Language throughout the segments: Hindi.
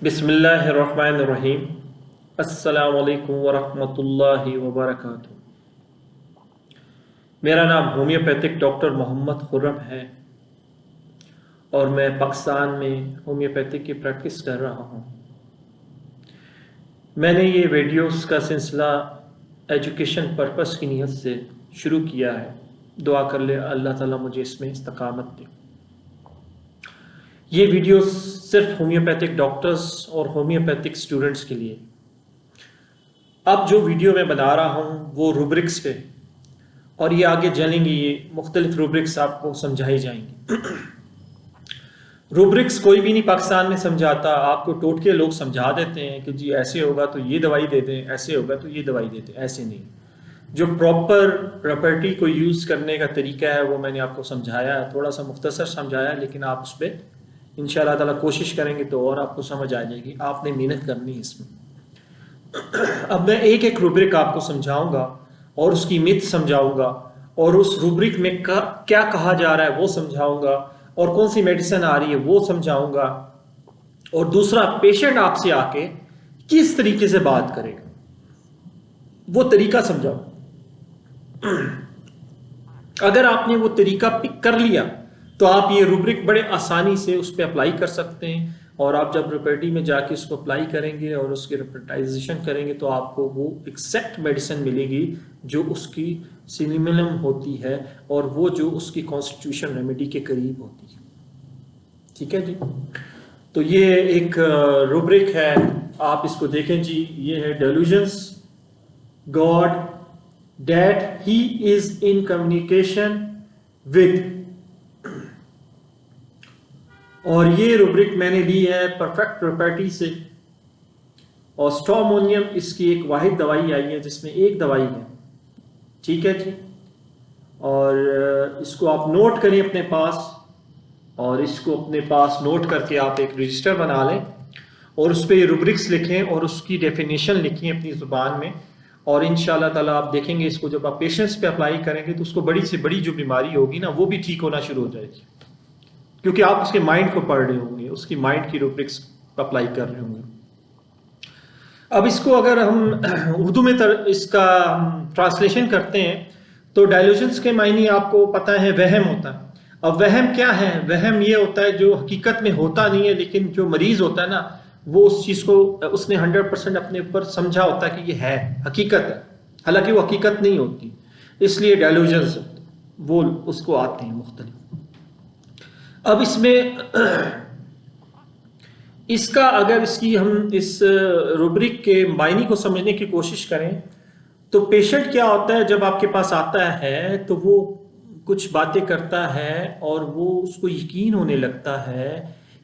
बिस्मिल्लाहिर्रहमानिर्रहीम। अस्सलामु अलैकुम वरहमतुल्लाहि वबरकातुहू। मेरा नाम होम्योपैथिक डॉक्टर मोहम्मद खुर्रम है और मैं पाकिस्तान में होम्योपैथिक की प्रैक्टिस कर रहा हूँ। मैंने ये वीडियोस का सिलसिला एजुकेशन पर्पस की नीयत से शुरू किया है। दुआ कर ले अल्लाह ताला मुझे इसमें इस्तकामत दे। ये वीडियोस सिर्फ होम्योपैथिक डॉक्टर्स और होम्योपैथिक स्टूडेंट्स के लिए। अब जो वीडियो मैं बना रहा हूँ वो रूब्रिक्स पे, और ये आगे चलेंगी, ये मुख्तलिफ रूब्रिक्स आपको समझाई जाएंगी। रूब्रिक्स कोई भी नहीं पाकिस्तान में समझाता, आपको टोटके लोग समझा देते हैं कि जी ऐसे होगा तो ये दवाई दे दें, ऐसे होगा तो ये दवाई दे दें। ऐसे नहीं, जो प्रॉपर प्रॉपर्टी को यूज़ करने का तरीका है वो मैंने आपको समझाया है, थोड़ा सा मुख्तसर समझाया, लेकिन आप उस पर इंशाअल्लाह ताला कोशिश करेंगे तो और आपको समझ आ जाएगी। आपने मेहनत करनी है इसमें। अब मैं एक एक रूब्रिक आपको समझाऊंगा और उसकी मिथ समझाऊंगा और उस रूब्रिक में क्या कहा जा रहा है वो समझाऊंगा और कौन सी मेडिसिन आ रही है वो समझाऊंगा। और दूसरा, पेशेंट आपसे आके किस तरीके से बात करेगा वो तरीका समझाऊं। अगर आपने वो तरीका पिक कर लिया तो आप ये रूब्रिक बड़े आसानी से उस पर अप्लाई कर सकते हैं, और आप जब रिपेटी में जाके उसको अप्लाई करेंगे और उसकी रिपेटाइजेशन करेंगे तो आपको वो एग्जैक्ट मेडिसिन मिलेगी जो उसकी सिमिलम होती है और वो जो उसकी कॉन्स्टिट्यूशन रेमेडी के करीब होती है। ठीक है जी। तो ये एक रूब्रिक है, आप इसको देखें जी। ये है delusions god that he is in communication with, और ये रूब्रिक मैंने ली है परफेक्ट प्रॉपर्टी से। और स्ट्रोमोनियम इसकी एक वाहिद दवाई आई है जिसमें एक दवाई है। ठीक है जी। और इसको आप नोट करें अपने पास, और इसको अपने पास नोट करके आप एक रजिस्टर बना लें और उस पर ये रूब्रिक्स लिखें और उसकी डेफिनेशन लिखें अपनी ज़ुबान में। और इंशाल्लाह ताला आप देखेंगे इसको जब आप पेशेंट्स पे अप्लाई करेंगे तो उसको बड़ी से बड़ी जो बीमारी होगी ना वो भी ठीक होना शुरू हो जाएगी, क्योंकि आप उसके माइंड को पढ़ रहे होंगे, उसकी माइंड की रूब्रिक्स अप्लाई कर रहे होंगे। अब इसको अगर हम उर्दू में इसका ट्रांसलेशन करते हैं तो डायल्यूशंस के मायने आपको पता है वहम होता है। अब वहम क्या है? वहम ये होता है जो हकीकत में होता नहीं है, लेकिन जो मरीज होता है ना वो उस चीज़ को उसने 100% अपने ऊपर समझा होता है कि ये है, हकीकत है, हालांकि वो हकीकत नहीं होती। इसलिए डायल्यूशंस वो उसको आते हैं मुख्तलिफ। अब इसमें इसका अगर इसकी हम इस रूब्रिक के मायने को समझने की कोशिश करें तो पेशेंट क्या होता है जब आपके पास आता है तो वो कुछ बातें करता है और वो उसको यकीन होने लगता है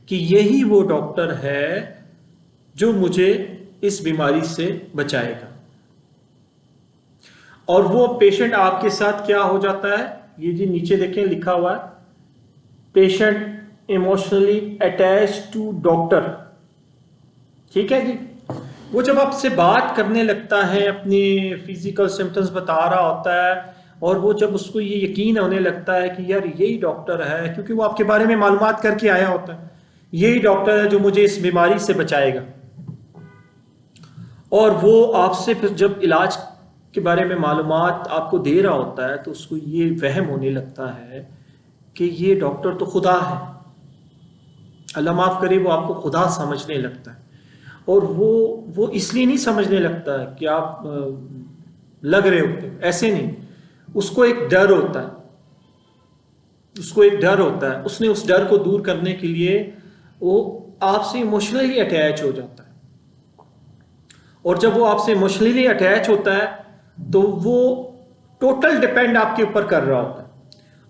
कि यही वो डॉक्टर है जो मुझे इस बीमारी से बचाएगा। और वो पेशेंट आपके साथ क्या हो जाता है, ये जी नीचे देखें लिखा हुआ है, patient emotionally attach to doctor. ठीक है जी। वो जब आपसे बात करने लगता है, अपनी फिजिकल सिम्टम्स बता रहा होता है, और वो जब उसको ये यकीन होने लगता है कि यार यही डॉक्टर है, क्योंकि वो आपके बारे में मालूमात करके आया होता है, यही डॉक्टर है जो मुझे इस बीमारी से बचाएगा। और वो आपसे फिर जब इलाज के बारे में मालूमात आपको दे रहा होता है तो उसको ये वहम होने लगता है कि ये डॉक्टर तो खुदा है। अल्लाह माफ़ करे, वो आपको खुदा समझने लगता है। और वो इसलिए नहीं समझने लगता है कि आप लग रहे होते, ऐसे नहीं। उसको एक डर होता है, उसको एक डर होता है, उसने उस डर को दूर करने के लिए वो आपसे इमोशनली अटैच हो जाता है। और जब वो आपसे इमोशनली अटैच होता है तो वो टोटल डिपेंड आपके ऊपर कर रहा होता है,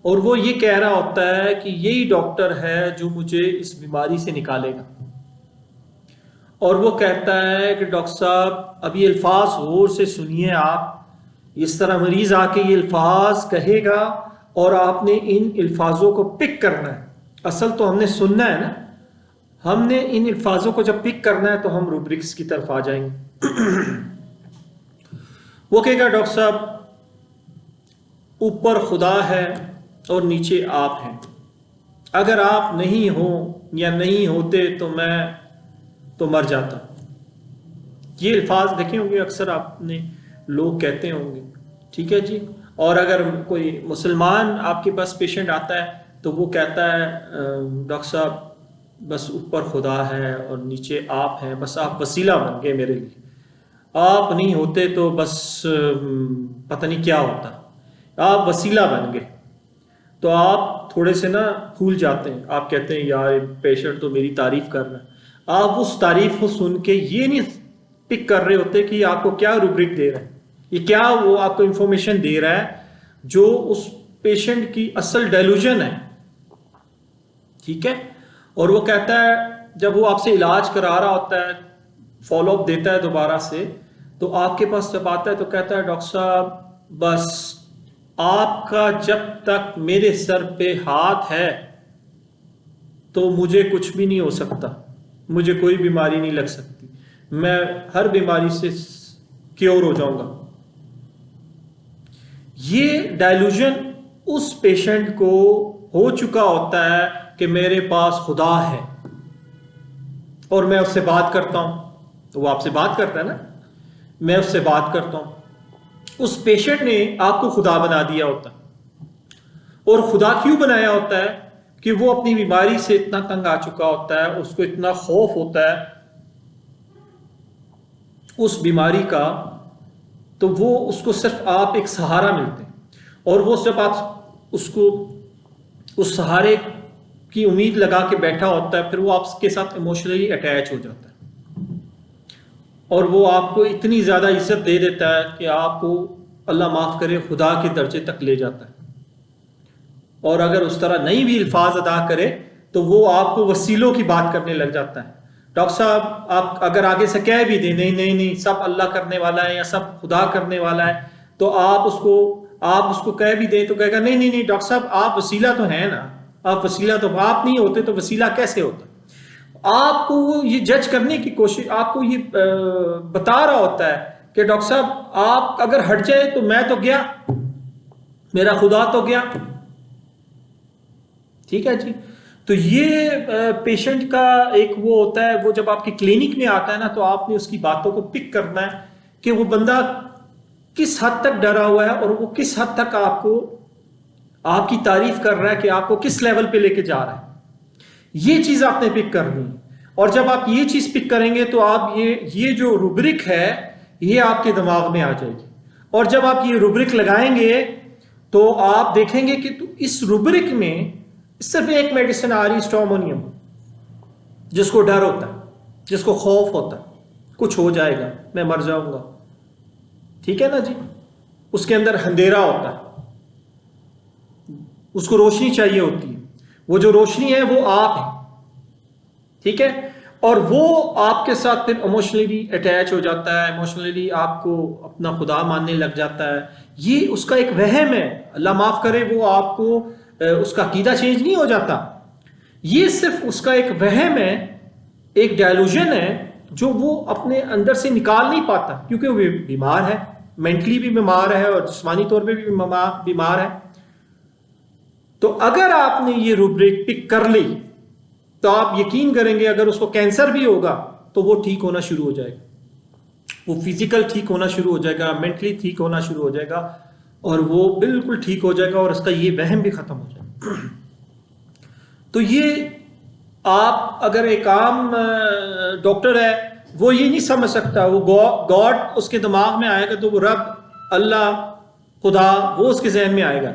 और वो ये कह रहा होता है कि यही डॉक्टर है जो मुझे इस बीमारी से निकालेगा। और वो कहता है कि डॉक्टर साहब अब ये अल्फाज गौर से सुनिए, आप इस तरह मरीज आके ये अल्फाज कहेगा और आपने इन अल्फाजों को पिक करना है। असल तो हमने सुनना है ना, हमने इन अल्फाजों को जब पिक करना है तो हम रूब्रिक्स की तरफ आ जाएंगे। वो कहेगा डॉक्टर साहब ऊपर खुदा है और नीचे आप हैं, अगर आप नहीं हो या नहीं होते तो मर जाता। ये अल्फाज देखे होंगे, अक्सर आपने लोग कहते होंगे, ठीक है जी। और अगर कोई मुसलमान आपके पास पेशेंट आता है तो वो कहता है डॉक्टर साहब बस ऊपर खुदा है और नीचे आप हैं, बस आप वसीला बन गए मेरे लिए, आप नहीं होते तो बस पता नहीं क्या होता, आप वसीला बन गए। तो आप थोड़े से ना फूल जाते हैं, आप कहते हैं यार पेशेंट तो मेरी तारीफ कर रहा है। आप उस तारीफ को सुन के ये नहीं पिक कर रहे होते कि आपको क्या रूब्रिक दे रहा है, ये क्या वो आपको इंफॉर्मेशन दे रहा है जो उस पेशेंट की असल डेल्यूजन है, ठीक है। और वो कहता है जब वो आपसे इलाज करा रहा होता है, फॉलोअप देता है दोबारा से, तो आपके पास जब आता है तो कहता है डॉक्टर साहब बस आपका जब तक मेरे सर पे हाथ है तो मुझे कुछ भी नहीं हो सकता, मुझे कोई बीमारी नहीं लग सकती, मैं हर बीमारी से क्योर हो जाऊंगा। ये डायलूजन उस पेशेंट को हो चुका होता है कि मेरे पास खुदा है और मैं उससे बात करता हूं, तो वो आपसे बात करता है ना, मैं उससे बात करता हूं। उस पेशेंट ने आपको खुदा बना दिया होता है। और खुदा क्यों बनाया होता है कि वो अपनी बीमारी से इतना तंग आ चुका होता है, उसको इतना खौफ होता है उस बीमारी का, तो वो उसको सिर्फ आप एक सहारा मिलते हैं। और वो जब आप उसको उस सहारे की उम्मीद लगा के बैठा होता है, फिर वो आपके साथ इमोशनली अटैच हो जाता है और वो आपको इतनी ज़्यादा इज्जत दे देता है कि आपको अल्लाह माफ़ करे खुदा के दर्जे तक ले जाता है। और अगर उस तरह नहीं भी अल्फाज अदा करे तो वो आपको वसीलों की बात करने लग जाता है। डॉक्टर साहब आप अगर आगे से कह भी दें नहीं नहीं नहीं सब अल्लाह करने वाला है या सब खुदा करने वाला है, तो आप उसको कह भी दें तो कहेगा नहीं नहीं नहीं डॉक्टर साहब आप वसीला तो है ना, आप वसीला तो आप नहीं होते तो वसीला कैसे होता। आपको वो ये जज करने की कोशिश, आपको ये बता रहा होता है कि डॉक्टर साहब आप अगर हट जाए तो मैं तो गया, मेरा खुदा तो गया, ठीक है जी। तो ये पेशेंट का एक वो होता है, वो जब आपके क्लिनिक में आता है ना, तो आपने उसकी बातों को पिक करना है कि वो बंदा किस हद तक डरा हुआ है और वो किस हद तक आपकी तारीफ कर रहा है कि आपको किस लेवल पे लेके जा रहा है। ये चीज आपने पिक करनी है। और जब आप ये चीज पिक करेंगे तो आप ये जो रूब्रिक है ये आपके दिमाग में आ जाएगी। और जब आप ये रूब्रिक लगाएंगे तो आप देखेंगे कि तो इस रूब्रिक में सिर्फ एक मेडिसिन आ रही, स्ट्रोमोनियम, जिसको डर होता है, जिसको खौफ होता है कुछ हो जाएगा, मैं मर जाऊंगा, ठीक है ना जी। उसके अंदर अंधेरा होता है, उसको रोशनी चाहिए होती है, वो जो रोशनी है वो आप है, ठीक है। और वो आपके साथ फिर इमोशनली अटैच हो जाता है, इमोशनली आपको अपना खुदा मानने लग जाता है। ये उसका एक वहम है, अल्लाह माफ करे, वो आपको उसका अकीदा चेंज नहीं हो जाता, ये सिर्फ उसका एक वहम है, एक डायलूजन है जो वो अपने अंदर से निकाल नहीं पाता, क्योंकि वो बीमार है, मेंटली भी बीमार है और जिस्मानी तौर पे भी बीमार है। तो अगर आपने ये रूब्रिक पिक कर ली तो आप यकीन करेंगे अगर उसको कैंसर भी होगा तो वो ठीक होना शुरू हो जाएगा, वो फिजिकल ठीक होना शुरू हो जाएगा, मेंटली ठीक होना शुरू हो जाएगा और वो बिल्कुल ठीक हो जाएगा और उसका ये वहम भी खत्म हो जाएगा। तो ये आप अगर एक आम डॉक्टर है वो ये नहीं समझ सकता, वो गॉड उसके दिमाग में आएगा तो वो रब, अल्लाह, खुदा, वो उसके जहन में आएगा।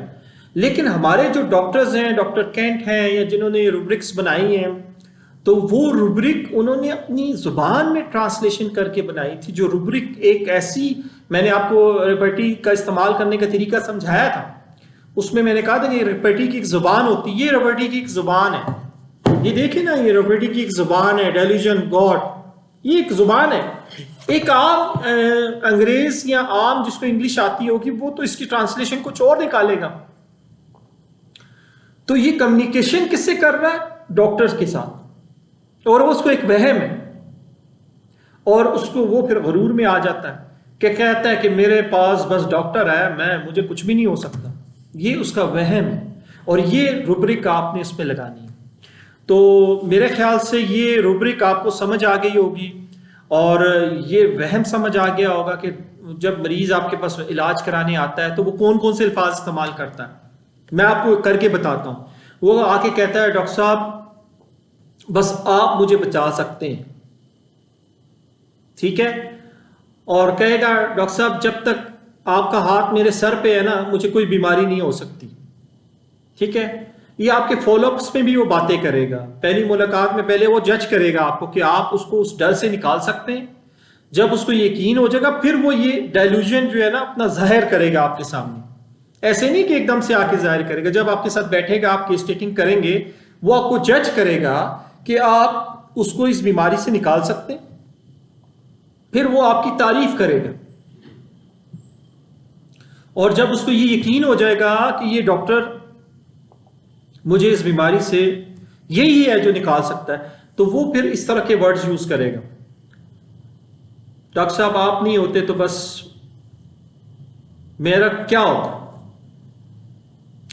लेकिन हमारे जो डॉक्टर्स हैं, डॉक्टर कैंट हैं या जिन्होंने रूब्रिक्स बनाई हैं, तो वो रूब्रिक उन्होंने अपनी जुबान में ट्रांसलेशन करके बनाई थी। जो रूब्रिक एक ऐसी, मैंने आपको रेपर्टी का इस्तेमाल करने का तरीका समझाया था, उसमें मैंने कहा था कि रेपर्टी की एक जुबान होती है, ये रेपर्टी की एक जुबान है, ये देखिए ना, ये रेपर्टी की एक जुबान है, डेल्यूजन, गॉड, ये एक जुबान है। एक आम अंग्रेज या आम जिसको इंग्लिश आती होगी वो तो इसकी ट्रांसलेशन कुछ और निकालेगा। तो ये कम्युनिकेशन किससे कर रहा है? डॉक्टर्स के साथ। और उसको एक वहम है और उसको वो फिर गरूर में आ जाता है कि कहता है कि मेरे पास बस डॉक्टर है, मुझे कुछ भी नहीं हो सकता। ये उसका वहम है और ये रूब्रिक आपने इसमें लगानी है। तो मेरे ख्याल से ये रूब्रिक आपको समझ आ गई होगी और ये वहम समझ आ गया होगा कि जब मरीज आपके पास इलाज कराने आता है तो वो कौन कौन से अल्फाज इस्तेमाल करता है। मैं आपको करके बताता हूँ। वो आके कहता है डॉक्टर साहब बस आप मुझे बचा सकते हैं, ठीक है, और कहेगा डॉक्टर साहब जब तक आपका हाथ मेरे सर पे है ना मुझे कोई बीमारी नहीं हो सकती, ठीक है। ये आपके फॉलोअप्स में भी वो बातें करेगा। पहली मुलाकात में पहले वो जज करेगा आपको कि आप उसको उस डर से निकाल सकते हैं। जब उसको यकीन हो जाएगा फिर वो ये डायलूजन जो है ना अपना जाहिर करेगा आपके सामने। ऐसे नहीं कि एकदम से आके जाहिर करेगा, जब आपके साथ बैठेगा आप केस टेकिंग करेंगे वो आपको जज करेगा कि आप उसको इस बीमारी से निकाल सकते हैं, फिर वो आपकी तारीफ करेगा। और जब उसको ये यकीन हो जाएगा कि ये डॉक्टर मुझे इस बीमारी से यही है जो निकाल सकता है, तो वो फिर इस तरह के वर्ड्स यूज करेगा। डॉक्टर साहब आप नहीं होते तो बस मेरा क्या होता,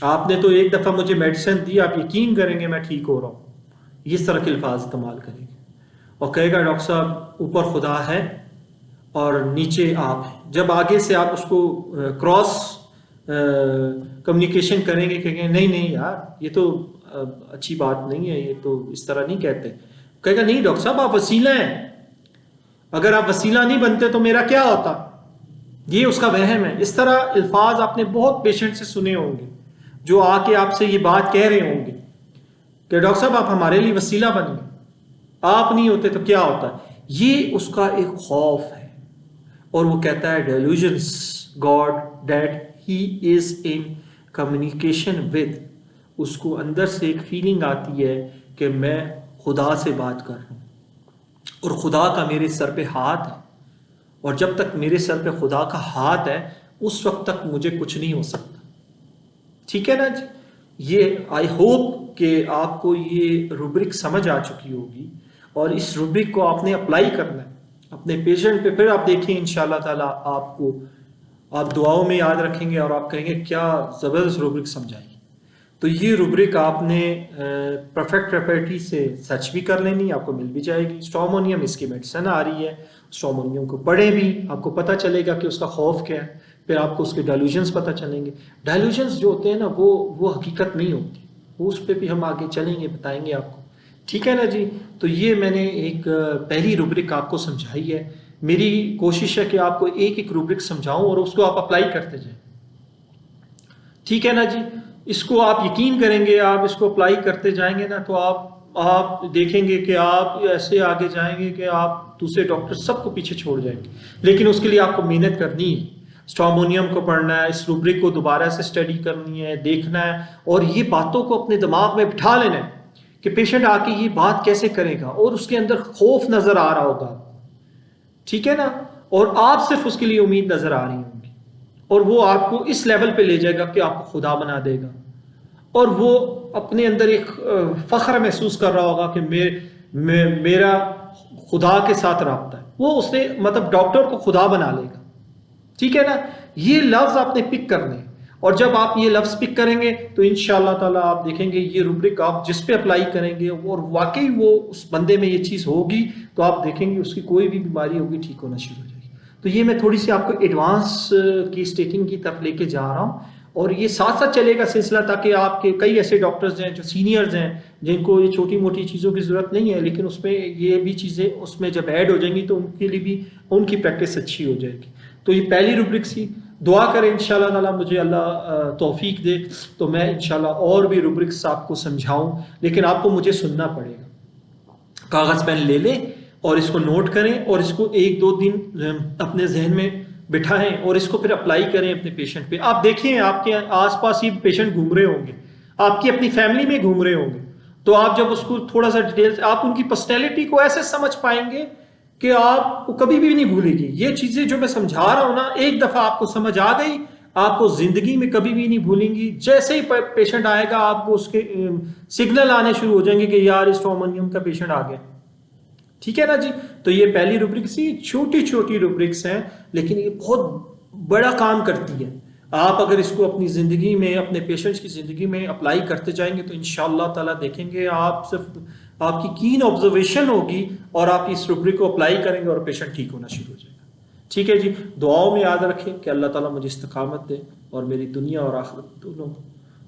आपने तो एक दफा मुझे मेडिसिन दी, आप यकीन करेंगे मैं ठीक हो रहा हूं। इस तरह के अल्फाज इस्तेमाल करेंगे और कहेगा डॉक्टर साहब ऊपर खुदा है और नीचे आप हैं। जब आगे से आप उसको क्रॉस कम्युनिकेशन करेंगे, कहेंगे नहीं नहीं यार ये तो अच्छी बात नहीं है, ये तो इस तरह नहीं कहते। कहेगा नहीं डॉक्टर साहब आप वसीला हैं, अगर आप वसीला नहीं बनते तो मेरा क्या होता। ये उसका वहम है। इस तरह अल्फाज आपने बहुत पेशेंट से सुने होंगे जो आके आपसे ये बात कह रहे होंगे कि डॉक्टर साहब आप हमारे लिए वसीला बन गए, आप नहीं होते तो क्या होता। ये उसका एक खौफ है और वो कहता है delusions god that he is in communication with. उसको अंदर से एक फीलिंग आती है कि मैं खुदा से बात कर रहा हूँ और खुदा का मेरे सर पे हाथ है, और जब तक मेरे सर पे खुदा का हाथ है उस वक्त तक मुझे कुछ नहीं हो सकता। ठीक है ना जी। ये आई होप कि आपको ये रूब्रिक समझ आ चुकी होगी और इस रूब्रिक को आपने अप्लाई करना है अपने पेशेंट पे। फिर आप देखिए इंशाल्लाह ताला आपको आप दुआओं में याद रखेंगे और आप कहेंगे क्या ज़बरदस्त रूब्रिक समझाई। तो ये रूब्रिक आपने परफेक्ट रेपेटी से सर्च भी कर लेनी, आपको मिल भी जाएगी। स्ट्रोमोनियम इसकी मेडिसिन आ रही है, स्ट्रोमोनियम को पढ़े भी, आपको पता चलेगा कि उसका खौफ क्या है। फिर आपको उसके डायलूजन्स पता चलेंगे। डायलूजन्स जो होते हैं ना वो हकीकत नहीं होती, वो उस पर भी हम आगे चलेंगे, बताएंगे आपको। ठीक है ना जी। तो ये मैंने एक पहली रूब्रिक आपको समझाई है। मेरी कोशिश है कि आपको एक एक रूब्रिक समझाऊं और उसको आप अप्लाई करते जाएं। ठीक है ना जी। इसको आप यकीन करेंगे, आप इसको अप्लाई करते जाएंगे ना तो आप देखेंगे कि आप ऐसे आगे जाएंगे कि आप दूसरे डॉक्टर सबको पीछे छोड़ जाएंगे। लेकिन उसके लिए आपको मेहनत करनी है, स्ट्रोमोनियम को पढ़ना है, इस रूब्रिक को दोबारा से स्टडी करनी है, देखना है और ये बातों को अपने दिमाग में बिठा लेना है कि पेशेंट आके ये बात कैसे करेगा और उसके अंदर खौफ नजर आ रहा होगा। ठीक है ना। और आप सिर्फ उसके लिए उम्मीद नजर आ रही होंगी और वो आपको इस लेवल पे ले जाएगा कि आपको खुदा बना देगा और वो अपने अंदर एक फख्र महसूस कर रहा होगा कि मेरा खुदा के साथ राब्ता है। वो उसने मतलब डॉक्टर को खुदा बना लेगा। ठीक है ना। ये लफ्ज आपने पिक करने और जब आप ये लफ्ज पिक करेंगे तो इंशाअल्लाह ताला आप देखेंगे ये रूब्रिक आप जिस पे अप्लाई करेंगे और वाकई वो उस बंदे में ये चीज़ होगी तो आप देखेंगे उसकी कोई भी बीमारी होगी ठीक होना शुरू हो जाएगी। तो ये मैं थोड़ी सी आपको एडवांस की स्टेटिंग की तरफ लेके जा रहा हूँ और ये साथ साथ चलेगा सिलसिला ताकि आपके कई ऐसे डॉक्टर्स हैं जो सीनियर्स हैं जिनको ये छोटी मोटी चीज़ों की ज़रूरत नहीं है, लेकिन उसमें ये भी चीज़ें उसमें जब ऐड हो जाएंगी तो उनके लिए भी उनकी प्रैक्टिस अच्छी हो जाएगी। तो ये पहली रूब्रिक सी। दुआ करें इंशाल्लाह ताला मुझे अल्लाह तौफीक दे तो मैं इंशाल्लाह और भी रूब्रिक्स आपको समझाऊं, लेकिन आपको मुझे सुनना पड़ेगा। कागज़ पेन ले लें और इसको नोट करें और इसको एक दो दिन अपने जहन में बिठाएं और इसको फिर अप्लाई करें अपने पेशेंट पे। आप देखिए आपके आसपास ही पेशेंट घूम रहे होंगे, आपकी अपनी फैमिली में घूम रहे होंगे, तो आप जब उसको थोड़ा सा डिटेल आप उनकी पर्सनैलिटी को ऐसे समझ पाएंगे कि आपको कभी भी नहीं भूलेगी। ये चीजें जो मैं समझा रहा हूं ना, एक दफा आपको समझ आ गई आपको जिंदगी में कभी भी नहीं भूलेंगी। जैसे ही पेशेंट आएगा आपको उसके सिग्नल आने शुरू हो जाएंगे कि यार स्ट्रोमोनियम का पेशेंट आ गया। ठीक है ना जी। तो ये पहली रूब्रिक सी छोटी छोटी रूब्रिक्स हैं लेकिन ये बहुत बड़ा काम करती है। आप अगर इसको अपनी ज़िंदगी में, अपने पेशेंट्स की ज़िंदगी में अप्लाई करते जाएंगे तो इंशाअल्लाह ताला देखेंगे आप सिर्फ आपकी कीन ऑब्जर्वेशन होगी और आप इस रुब्रिक को अप्लाई करेंगे और पेशेंट ठीक होना शुरू हो जाएगा। ठीक है जी, दुआओं में याद रखें कि अल्लाह ताला मुझे इस्तिकामत दे और मेरी दुनिया और आखिरत दोनों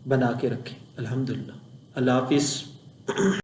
बना के रखें। अल्हम्दुलिल्लाह। अल्लाह हाफिज़।